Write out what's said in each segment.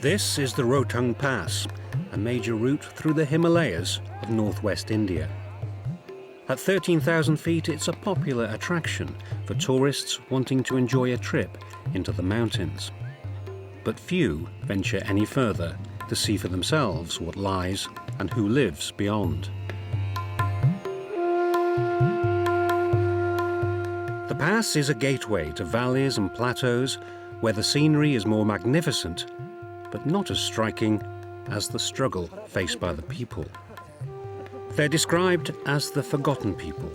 This is the Rohtang Pass, a major route through the Himalayas of northwest India. At 13,000 feet, it's a popular attraction for tourists wanting to enjoy a trip into the mountains. But few venture any further to see for themselves what lies and who lives beyond. The pass is a gateway to valleys and plateaus where the scenery is more magnificent, but not as striking as the struggle faced by the people. They're described as the forgotten people,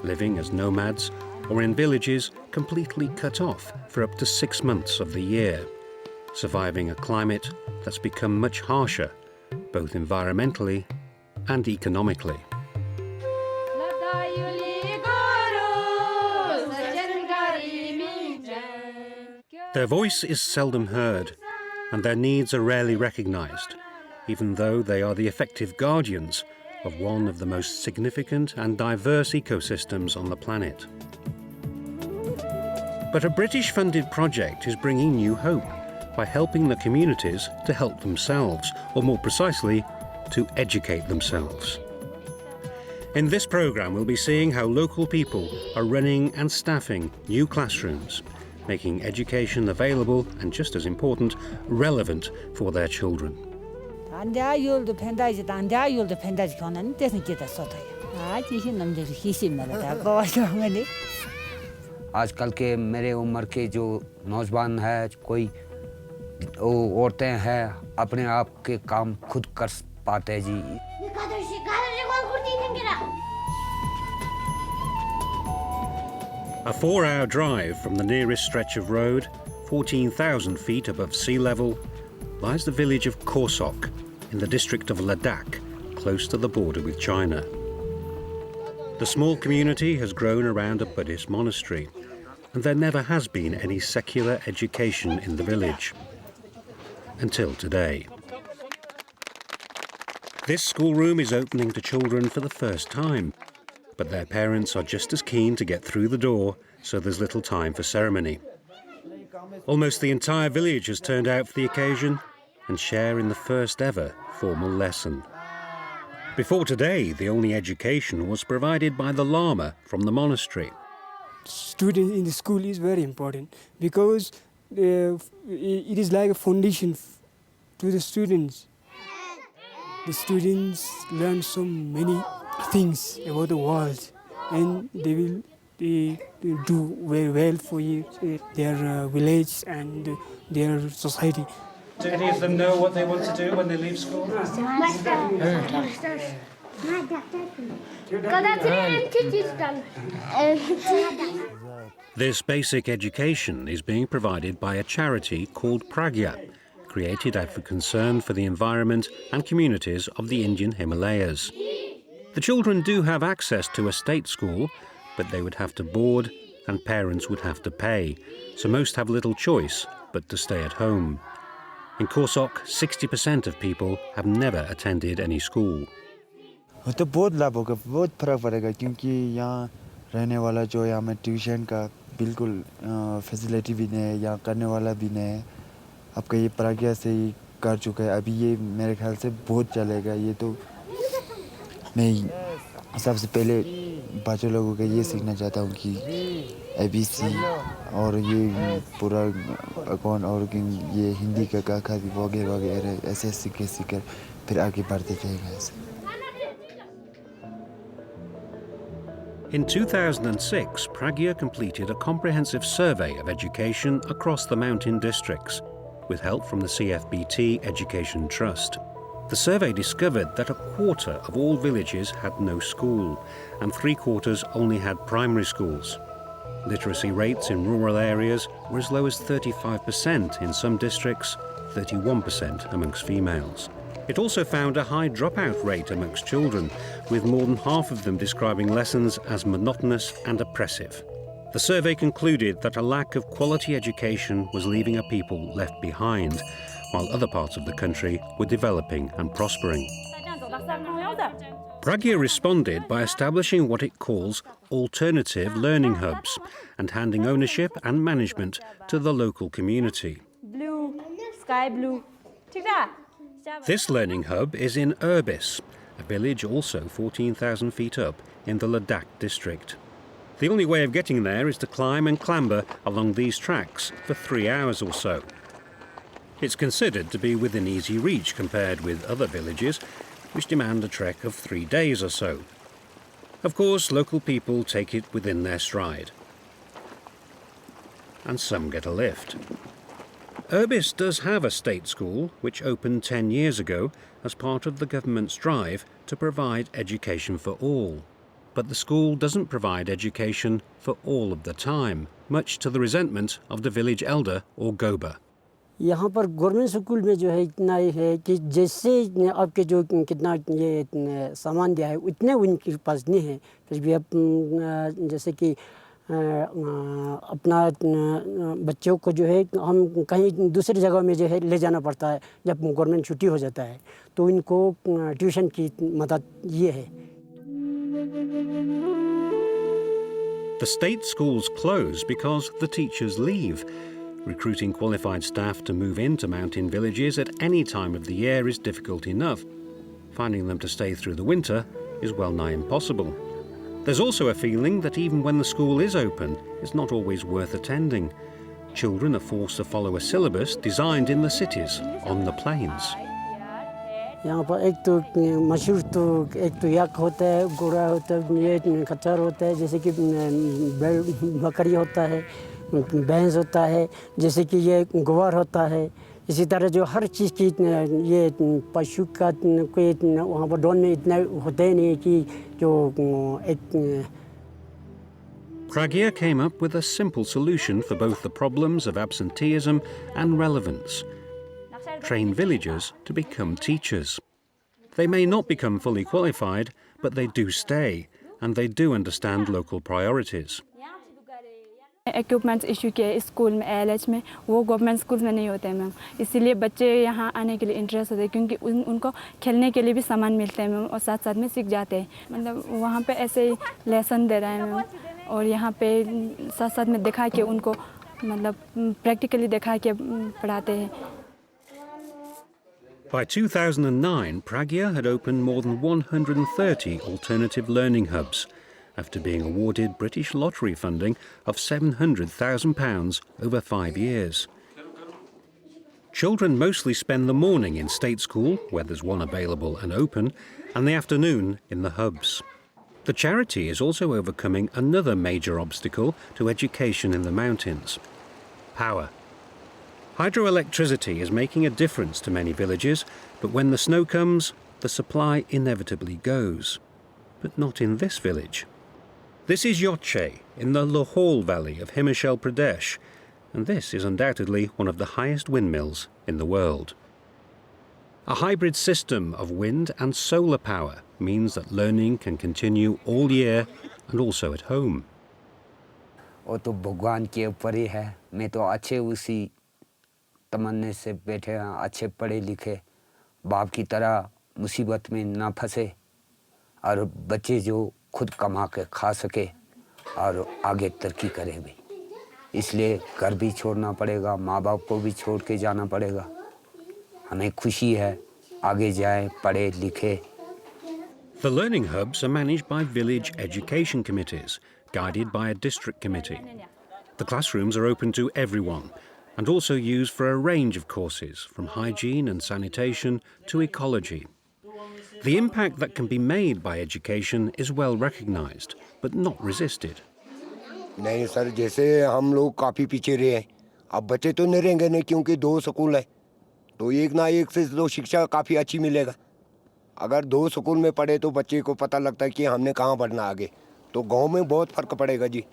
living as nomads or in villages completely cut off for up to 6 months of the year, surviving a climate that's become much harsher, both environmentally and economically. Their voice is seldom heard, and their needs are rarely recognized, even though they are the effective guardians of one of the most significant and diverse ecosystems on the planet. But a British-funded project is bringing new hope by helping the communities to help themselves, or more precisely, to educate themselves. In this programme, we'll be seeing how local people are running and staffing new classrooms, making education available and, just as important, relevant for their children. आजकल के मेरे उम्र के जो नौजवान है, कोई औरतें हैं, अपने आप के काम खुद कर पाते जी। A 4-hour drive from the nearest stretch of road, 14,000 feet above sea level, lies the village of Korsok in the district of Ladakh, close to the border with China. The small community has grown around a Buddhist monastery, and there never has been any secular education in the village. Until today. This schoolroom is opening to children for the first time, but their parents are just as keen to get through the door, so there's little time for ceremony. Almost the entire village has turned out for the occasion and share in the first ever formal lesson. Before today, the only education was provided by the Lama from the monastery. Students in the school is very important because it is like a foundation to the students. The students learn so many things about the world, and they will do very well for their village and their society. Do any of them know what they want to do when they leave school? This basic education is being provided by a charity called Pragya, created out of concern for the environment and communities of the Indian Himalayas. The children do have access to a state school, but they would have to board and parents would have to pay, so most have little choice but to stay at home. In Korsok, 60% of people have never attended any school. तो बहुत लाभ होगा, बहुत फर्क पड़ेगा क्योंकि यहाँ रहने वाला जो यहाँ में ट्यूशन का बिल्कुल फैसिलिटी भी नहीं है, यहाँ करने वाला भी नहीं है। आपका ये प्राज्ञा से ही कर चुका है, अभी ये मेरे ख्याल से बहुत चलेगा। ये तो मैं सबसे पहले बच्चों लोगों को ये सीखना चाहता हूँ कि ABC और ये पूरा अकाउंट और ये हिंदी का काका वगैरह वगैरह ऐसे सीख कर फिर आगे बढ़ते जाएगा ऐसे। In 2006, Pragya completed a comprehensive survey of education across the mountain districts, with help from the CFBT Education Trust. The survey discovered that a quarter of all villages had no school, and 3/4 only had primary schools. Literacy rates in rural areas were as low as 35% in some districts, 31% amongst females. It also found a high dropout rate amongst children, with more than half of them describing lessons as monotonous and oppressive. The survey concluded that a lack of quality education was leaving a people left behind, while other parts of the country were developing and prospering. Pragya responded by establishing what it calls alternative learning hubs and handing ownership and management to the local community. Blue, sky blue, This learning hub is in Urbis, a village also 14,000 feet up in the Ladakh district. The only way of getting there is to climb and clamber along these tracks for 3 hours or so. It's considered to be within easy reach compared with other villages, which demand a trek of 3 days or so. Of course, local people take it within their stride. And some get a lift. Urbis does have a state school, which opened 10 years ago as part of the government's drive to provide education for all. But the school doesn't provide education for all of the time, much to the resentment of the village elder or Goba. यहाँ पर government school में जो है इतना ही है कि जैसे आपके जो कितना ये सामान दिया है उतने उनके पास नहीं है फिर भी अब जैसे कि अपना बच्चों को जो है हम कहीं दूसरी जगह में जो है ले जाना पड़ता है जब गवर्नमेंट छुट्टी हो जाता है तो इनको ट्यूशन की मदद ये है. The state schools close because the teachers leave. Recruiting qualified staff to move into mountain villages at any time of the year is difficult enough. Finding them to stay through the winter is well nigh impossible. There's also a feeling that even when the school is open, it's not always worth attending. Children are forced to follow a syllabus designed in the cities, on the plains. यहाँ पर एक तो मशहूर तो एक तो याक होता है घोड़ा होता है ये खच्चर होता है जैसे कि बकरी होता है भैंस होता है जैसे कि ये ग्वार होता है इसी तरह जो हर चीज़ की ये पशु का कोई वहाँ पर डोन में इतना होते ही नहीं कि जो एक. Pragya came up with a simple solution for both the problems of absenteeism and relevance. Train villagers to become teachers. They may not become fully qualified, but they do stay, and they do understand local priorities. Equipments issue किए school में LH में वो government school में नहीं होते हैं ma'am इसीलिए बच्चे यहाँ आने के लिए इंटरेस्ट होते हैं क्योंकि उनको खेलने के लिए भी सामान मिलते हैं मैम और साथ साथ में सीख जाते हैं मतलब वहाँ पे ऐसे ही लेसन दे रहे हैं मैम और यहाँ पे साथ साथ में दिखा के उनको मतलब प्रैक्टिकली दिखा के पढ़ाते हैं. By 2009, Pragya had opened more than 130 alternative learning hubs, after being awarded British lottery funding of £700,000 over 5 years. Children mostly spend the morning in state school, where there's one available and open, and the afternoon in the hubs. The charity is also overcoming another major obstacle to education in the mountains: power. Hydroelectricity is making a difference to many villages, but when the snow comes, the supply inevitably goes. But not in this village. This is Yotche, in the Lahore Valley of Himachal Pradesh, and this is undoubtedly one of the highest windmills in the world. A hybrid system of wind and solar power means that learning can continue all year and also at home. वो तो भगवान के ऊपर ही है मैं तो अच्छे उसी तमन्ने से बैठे हैं अच्छे पढ़े लिखे बाप की तरह मुसीबत में ना फंसे और बच्चे जो खुद कमा के खा सके और आगे तरक्की करे भी इसलिए घर भी छोड़ना पड़ेगा माँ बाप को भी छोड़ के जाना पड़ेगा हमें खुशी है आगे जाएं पढ़े लिखे. The learning hubs are managed by village education committees, guided by a district committee. The classrooms are open to everyone and also used for a range of courses, from hygiene and sanitation to ecology. The impact that can be made by education is well recognized, but not resisted. नहीं sir जैसे हम लोग काफ़ी पीछे रहे हैं अब बच्चे तो नहीं रहेंगे नहीं क्योंकि 2 स्कूल है तो एक ना एक से तो शिक्षा काफ़ी अच्छी मिलेगा अगर 2 स्कूल में पढ़े तो बच्चे को पता लगता है कि हमने कहाँ पढ़ना आगे तो गांव में बहुत फ़र्क पड़ेगा जी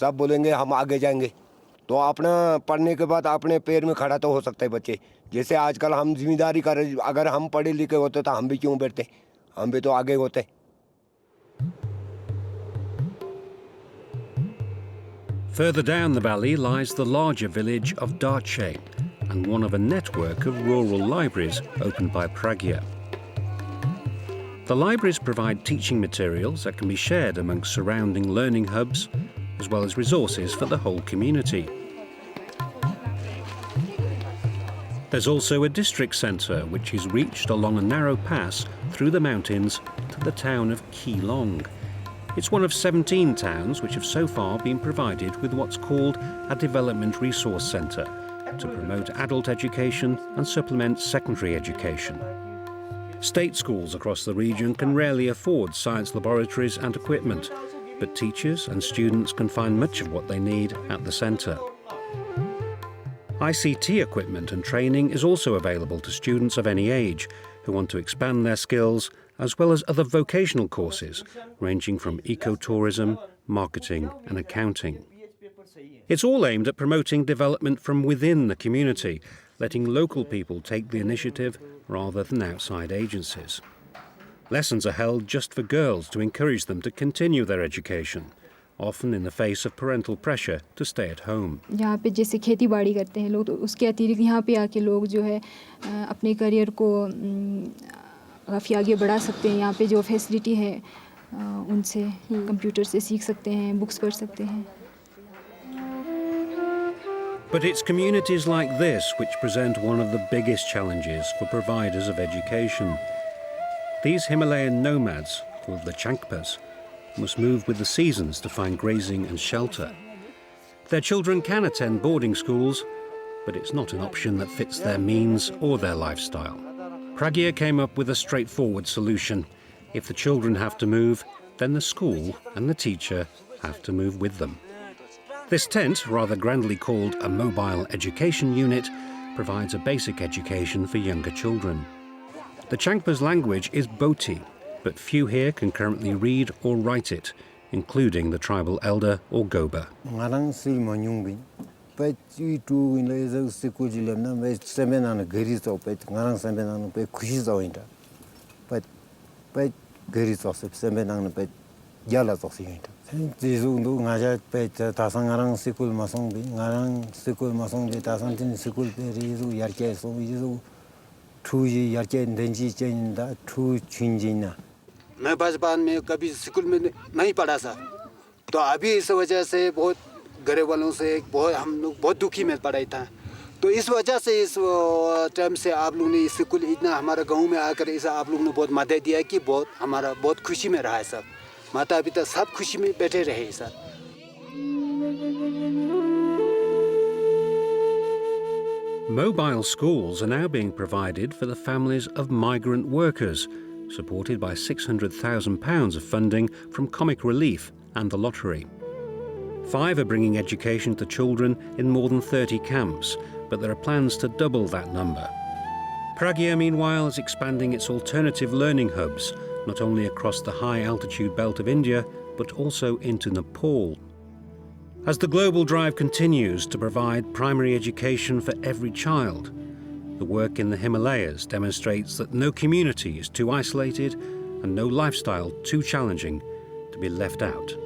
सब बोलेंगे हम आगे जाएंगे तो अपना पढ़ने के बाद अपने पैर में खड़ा तो हो सकता है बच्चे जैसे आजकल हम जिम्मेदारी कर रहे अगर हम पढ़े लिखे होते तो हम भी क्यों बैठते हम भी तो आगे होते. Further down the valley lies the larger village of Darche and one of a network of rural libraries opened by Pragya. The libraries provide teaching materials that can be shared amongst surrounding learning hubs, as well as resources for the whole community. There's also a district centre which is reached along a narrow pass through the mountains to the town of Keelong. It's one of 17 towns which have so far been provided with what's called a Development Resource Centre to promote adult education and supplement secondary education. State schools across the region can rarely afford science laboratories and equipment, but teachers and students can find much of what they need at the centre. ICT equipment and training is also available to students of any age who want to expand their skills, as well as other vocational courses ranging from ecotourism, marketing and accounting. It's all aimed at promoting development from within the community, letting local people take the initiative rather than outside agencies. Lessons are held just for girls to encourage them to continue their education, often in the face of parental pressure to stay at home. यहाँ पे जैसे खेती बाड़ी करते हैं लोग, तो उसके अतिरिक्त यहाँ पे आके लोग जो है अपने करियर को काफ़ी आगे बढ़ा सकते हैं. यहाँ पे जो फैसिलिटी है उनसे कंप्यूटर से सीख सकते हैं, बुक्स पढ़ सकते हैं. But it's communities like this which present one of the biggest challenges for providers of education. These Himalayan nomads, called the Changpas, must move with the seasons to find grazing and shelter. Their children can attend boarding schools, but it's not an option that fits their means or their lifestyle. Pragya came up with a straightforward solution. If the children have to move, then the school and the teacher have to move with them. This tent, rather grandly called a mobile education unit, provides a basic education for younger children. The Changpa's language is Boti, but few here can currently read or write it, including the tribal elder or Goba. मैं बचपन में कभी school में नहीं पढ़ा था, तो अभी इस वजह से बहुत घर वालों से बहुत हम लोग बहुत दुखी में पढ़ाई था. तो इस वजह से इस टाइम से आप लोग ने स्कूल इतना हमारे गांव में आकर इस आप लोग ने बहुत मदद दिया कि बहुत हमारा बहुत खुशी में रहा है सब. माता पिता सब खुशी में बैठे रहे sir. Mobile schools are now being provided for the families of migrant workers, supported by £600,000 of funding from Comic Relief and the lottery. 5 are bringing education to children in more than 30 camps, but there are plans to double that number. Pragya, meanwhile, is expanding its alternative learning hubs, not only across the high-altitude belt of India, but also into Nepal. As the global drive continues to provide primary education for every child, the work in the Himalayas demonstrates that no community is too isolated and no lifestyle too challenging to be left out.